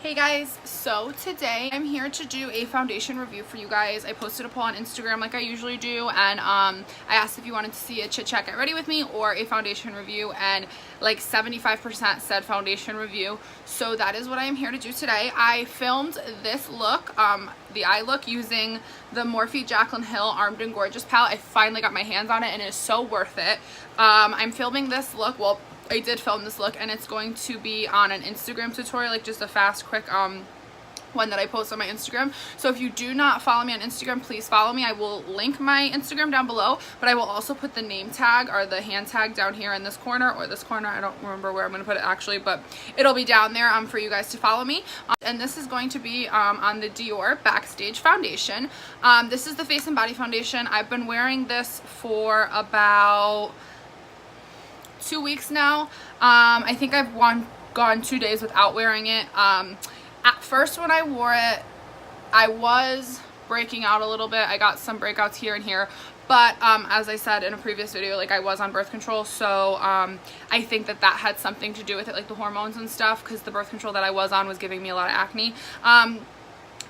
Hey guys, so today I'm here to do a foundation review for you guys. I posted a poll on Instagram like I usually do, and I asked if you wanted to see a chit chat get ready with me or a foundation review, and like 75% said foundation review. So that is what I am here to do today. I filmed this look, the eye look, using the Morphe Jaclyn Hill Armed and Gorgeous palette. I finally got my hands on it and it is so worth it. I'm filming this look, well, I did film this look, and it's going to be on an Instagram tutorial, like just a fast, quick one that I post on my Instagram. So if you do not follow me on Instagram, please follow me. I will link my Instagram down below, but I will also put the name tag or the hand tag down here in this corner or this corner. I don't remember where I'm going to put it actually, but it'll be down there for you guys to follow me. And this is going to be on the Dior Backstage foundation. This is the Face and Body foundation. I've been wearing this for about 2 weeks now. I think I've gone 2 days without wearing it. At first when I wore it, I was breaking out a little bit. I got some breakouts here and here, but as I said in a previous video, like I was on birth control, so I think that had something to do with it, like the hormones and stuff, because the birth control that I was on was giving me a lot of acne.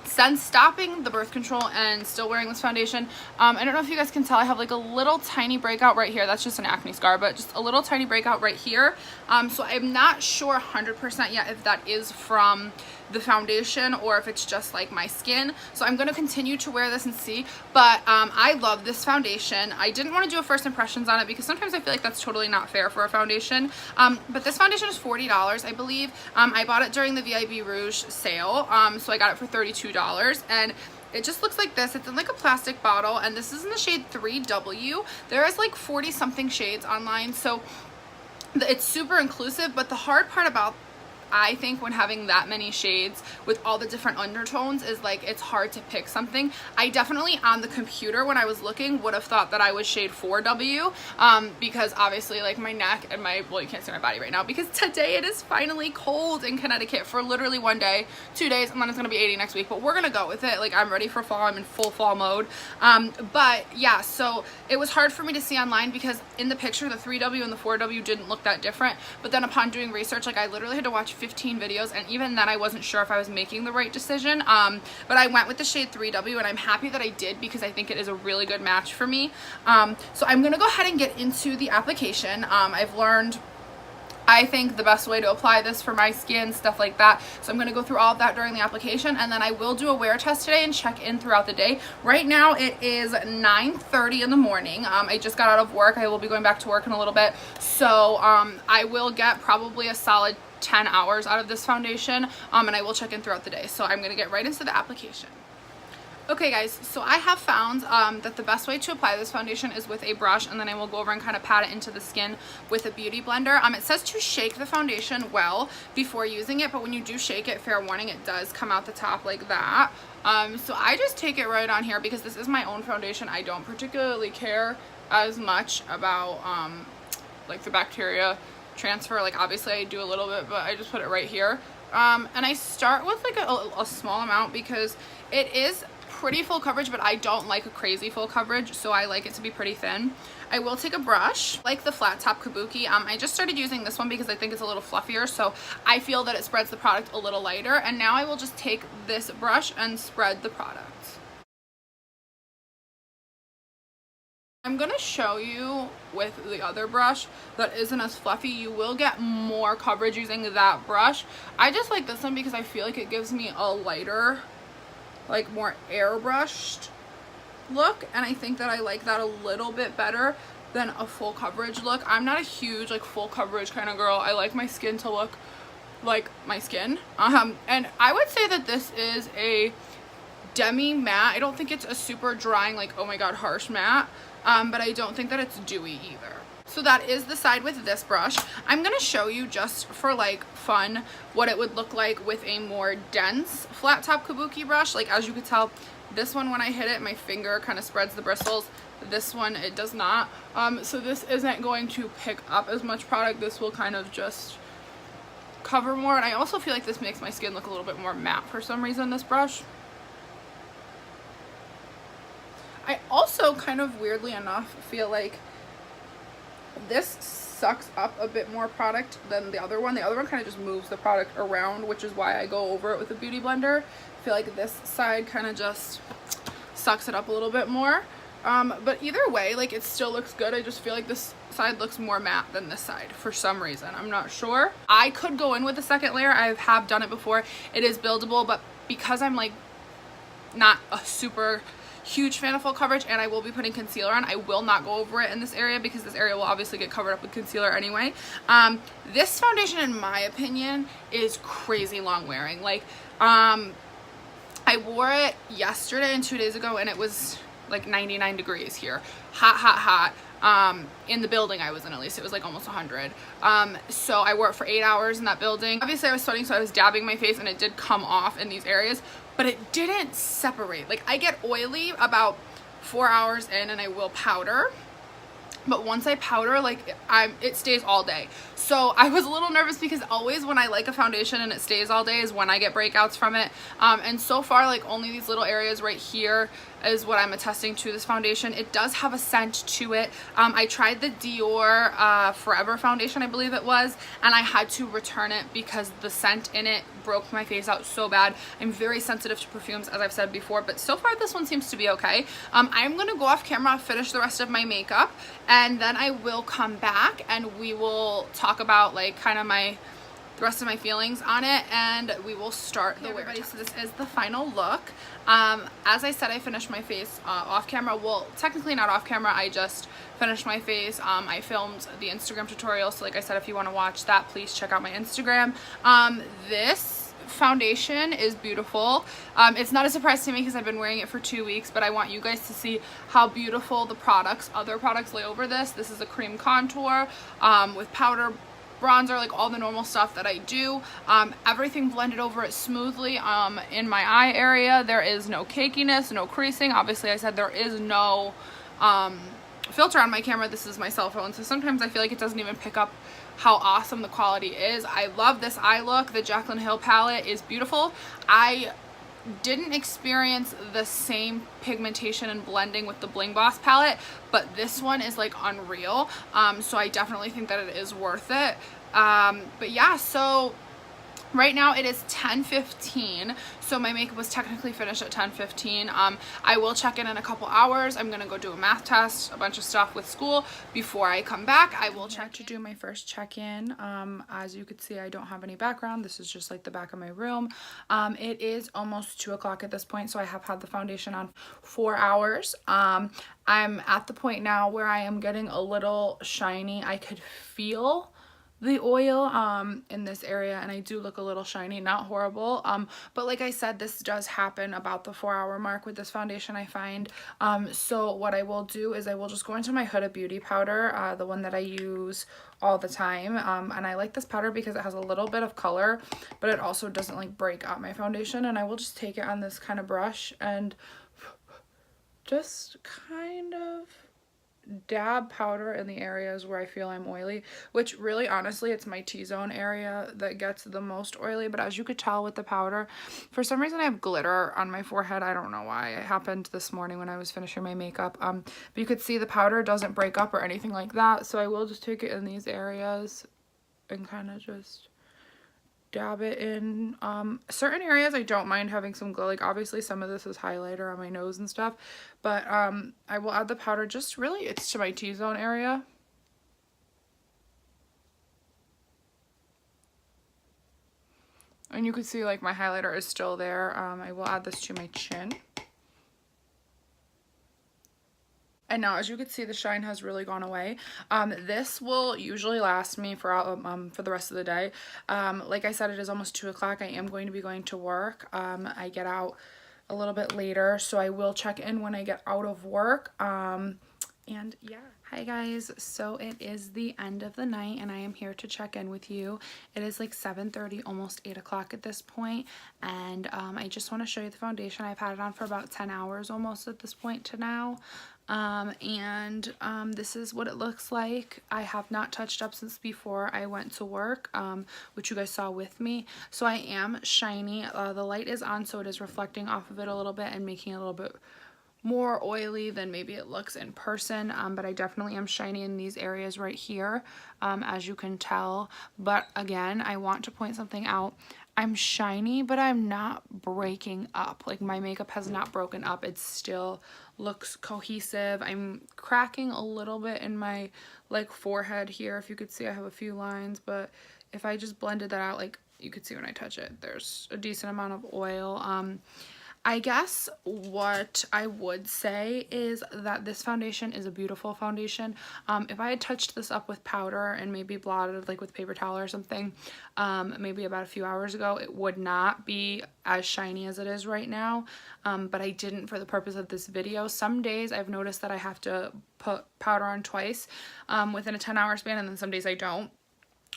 Since stopping the birth control and still wearing this foundation, I don't know if you guys can tell, I have like a little tiny breakout right here. That's just an acne scar, but just a little tiny breakout right here. So I'm not sure 100% yet if that is from the foundation or if it's just like my skin. So I'm going to continue to wear this and see, but I love this foundation. I didn't want to do a first impressions on it because sometimes I feel like that's totally not fair for a foundation. But this foundation is $40, I believe. I bought it during the VIB Rouge sale, so I got it for $32, and it just looks like this. It's in like a plastic bottle, and this is in the shade 3W. There is like 40 something shades online, so it's super inclusive. But the hard part about, I think, when having that many shades with all the different undertones is like it's hard to pick something. I definitely on the computer when I was looking would have thought that I was shade 4W, because obviously like my neck and my, well, you can't see my body right now because today it is finally cold in Connecticut for literally 1 day, 2 days, and then it's gonna be 80 next week, but we're gonna go with it. Like I'm ready for fall. I'm in full fall mode. But yeah, so it was hard for me to see online because in the picture the 3W and the 4W didn't look that different, but then upon doing research, like I literally had to watch 15 videos, and even then I wasn't sure if I was making the right decision. But I went with the shade 3W, and I'm happy that I did because I think it is a really good match for me. So I'm gonna go ahead and get into the application. I've learned, I think, the best way to apply this for my skin, stuff like that. So I'm going to go through all of that during the application, and then I will do a wear test today and check in throughout the day. Right now it is 9:30 in the morning. I just got out of work. I will be going back to work in a little bit. So I will get probably a solid 10 hours out of this foundation, and I will check in throughout the day. So I'm going to get right into the application. Okay guys, so I have found that the best way to apply this foundation is with a brush, and then I will go over and kind of pat it into the skin with a beauty blender. It says to shake the foundation well before using it, but when you do shake it, fair warning, it does come out the top like that. So I just take it right on here because this is my own foundation. I don't particularly care as much about like the bacteria transfer. Like obviously I do a little bit, but I just put it right here. And I start with like a small amount because it is pretty full coverage, but I don't like a crazy full coverage, so I like it to be pretty thin. I will take a brush like the flat top kabuki. I just started using this one because I think it's a little fluffier, so I feel that it spreads the product a little lighter. And now I will just take this brush and spread the product. I'm gonna show you with the other brush that isn't as fluffy. You will get more coverage using that brush. I just like this one because I feel like it gives me a lighter, like more airbrushed look, and I think that I like that a little bit better than a full coverage look. I'm not a huge like full coverage kind of girl. I like my skin to look like my skin. And I would say that this is a demi matte. I don't think it's a super drying, like oh my god, harsh matte, but I don't think that it's dewy either. So that is the side with this brush. I'm going to show you just for like fun what it would look like with a more dense flat top kabuki brush. Like as you could tell, this one when I hit it, my finger kind of spreads the bristles. This one, it does not. So this isn't going to pick up as much product. This will kind of just cover more. And I also feel like this makes my skin look a little bit more matte for some reason, this brush. I also kind of weirdly enough feel like this sucks up a bit more product than the other one. The other one kind of just moves the product around, which is why I go over it with a beauty blender. I feel like this side kind of just sucks it up a little bit more. But either way, like, it still looks good. I just feel like this side looks more matte than this side for some reason. I'm not sure. I could go in with a second layer. I have done it before. It is buildable, but because I'm like not a super huge fan of full coverage and I will be putting concealer on, I will not go over it in this area because this area will obviously get covered up with concealer anyway. This foundation, in my opinion, is crazy long wearing. Like, I wore it yesterday and 2 days ago and it was like 99 degrees here. Hot. In the building I was in, at least it was like almost 100. So I wore it for 8 hours in that building. Obviously I was sweating, so I was dabbing my face and it did come off in these areas, but it didn't separate. Like, I get oily about 4 hours in and I will powder, but once I powder, like, it stays all day. So I was a little nervous because always when I like a foundation and it stays all day is when I get breakouts from it. And so far, like, only these little areas right here is what I'm attesting to this foundation. It does have a scent to it. I tried the Dior Forever foundation, I believe it was, and I had to return it because the scent in it broke my face out so bad. I'm very sensitive to perfumes, as I've said before, but so far this one seems to be okay. I'm gonna go off camera, finish the rest of my makeup, and then I will come back and we will talk about, like, kind of the rest of my feelings on it, and we will start the wear. So this is the final look. As I said, I finished my face off camera. Well, technically not off camera, I just finished my face. I filmed the Instagram tutorial, so like I said, if you want to watch that, please check out my Instagram. This foundation is beautiful. It's not a surprise to me because I've been wearing it for 2 weeks, but I want you guys to see how beautiful the other products lay over this. This is a cream contour with powder, bronzer, like all the normal stuff that I do. Everything blended over it smoothly. In my eye area, there is no cakiness, no creasing. Obviously, I said there is no filter on my camera. This is my cell phone, so sometimes I feel like it doesn't even pick up how awesome the quality is. I love this eye look. The Jaclyn Hill palette is beautiful. I didn't experience the same pigmentation and blending with the Bling Boss palette, but this one is like unreal. So I definitely think that it is worth it. But yeah, so right now it is 10:15, so my makeup was technically finished at 10:15. I will check in a couple hours. I'm gonna go do a math test, a bunch of stuff with school before I come back. I will check to do my first check-in. As you can see, I don't have any background. This is just like the back of my room. It is almost 2 o'clock at this point, so I have had the foundation on 4 hours. I'm at the point now where I am getting a little shiny. I could feel the oil in this area, and I do look a little shiny, not horrible, but like I said, this does happen about the 4-hour mark with this foundation, I find. So what I will do is I will just go into my Huda Beauty powder, the one that I use all the time, and I like this powder because it has a little bit of color, but it also doesn't like break out my foundation. And I will just take it on this kind of brush and just kind of dab powder in the areas where I feel I'm oily, which really honestly it's my T-zone area that gets the most oily. But as you could tell with the powder, for some reason I have glitter on my forehead. I don't know why. It happened this morning when I was finishing my makeup. But you could see the powder doesn't break up or anything like that, so I will just take it in these areas and kind of just dab it in. Certain areas I don't mind having some glow, like obviously some of this is highlighter on my nose and stuff, but I will add the powder just really, it's to my T-zone area. And you can see like my highlighter is still there. I will add this to my chin. And now, as you can see, the shine has really gone away. This will usually last me for the rest of the day. Like I said, it is almost 2 o'clock. I am going to be going to work. I get out a little bit later, so I will check in when I get out of work. And yeah. Hi guys, so it is the end of the night and I am here to check in with you. It is like 7:30, almost 8 o'clock at this point, and I just want to show you the foundation. I've had it on for about 10 hours almost at this point to now. This is what it looks like. I have not touched up since before I went to work, which you guys saw with me. So I am shiny. The light is on, so it is reflecting off of it a little bit and making it a little bit more oily than maybe it looks in person, but I definitely am shiny in these areas right here, as you can tell. But again, I want to point something out. I'm shiny, but I'm not breaking up. Like, my makeup has not broken up. It still looks cohesive. I'm cracking a little bit in my like forehead here. If you could see, I have a few lines, but if I just blended that out, like you could see when I touch it, there's a decent amount of oil. I guess what I would say is that this foundation is a beautiful foundation. If I had touched this up with powder and maybe blotted like with paper towel or something, maybe about a few hours ago, it would not be as shiny as it is right now. But I didn't for the purpose of this video. Some days I've noticed that I have to put powder on twice within a 10-hour span, and then some days I don't.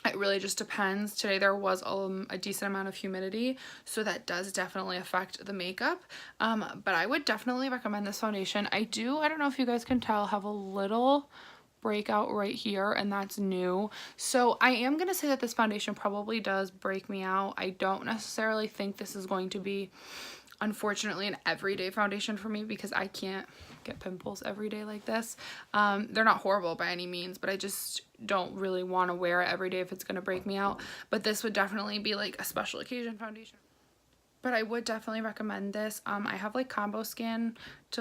It really just depends. Today there was a decent amount of humidity, so that does definitely affect the makeup. But I would definitely recommend this foundation. I don't know if you guys can tell, have a little breakout right here, and that's new. So I am going to say that this foundation probably does break me out. I don't necessarily think this is going to be, unfortunately, an everyday foundation for me, because I can't get pimples every day like this. They're not horrible by any means, but I just don't really want to wear it every day if it's going to break me out. But this would definitely be like a special occasion foundation. But I would definitely recommend this. I have like combo skin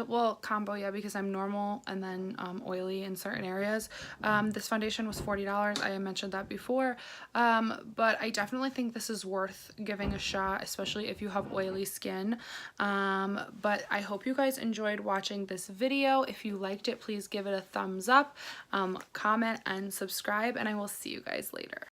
well, combo, yeah, because I'm normal and then oily in certain areas. This foundation was $40. I mentioned that before. But I definitely think this is worth giving a shot, especially if you have oily skin. But I hope you guys enjoyed watching this video. If you liked it, please give it a thumbs up, comment, and subscribe, and I will see you guys later.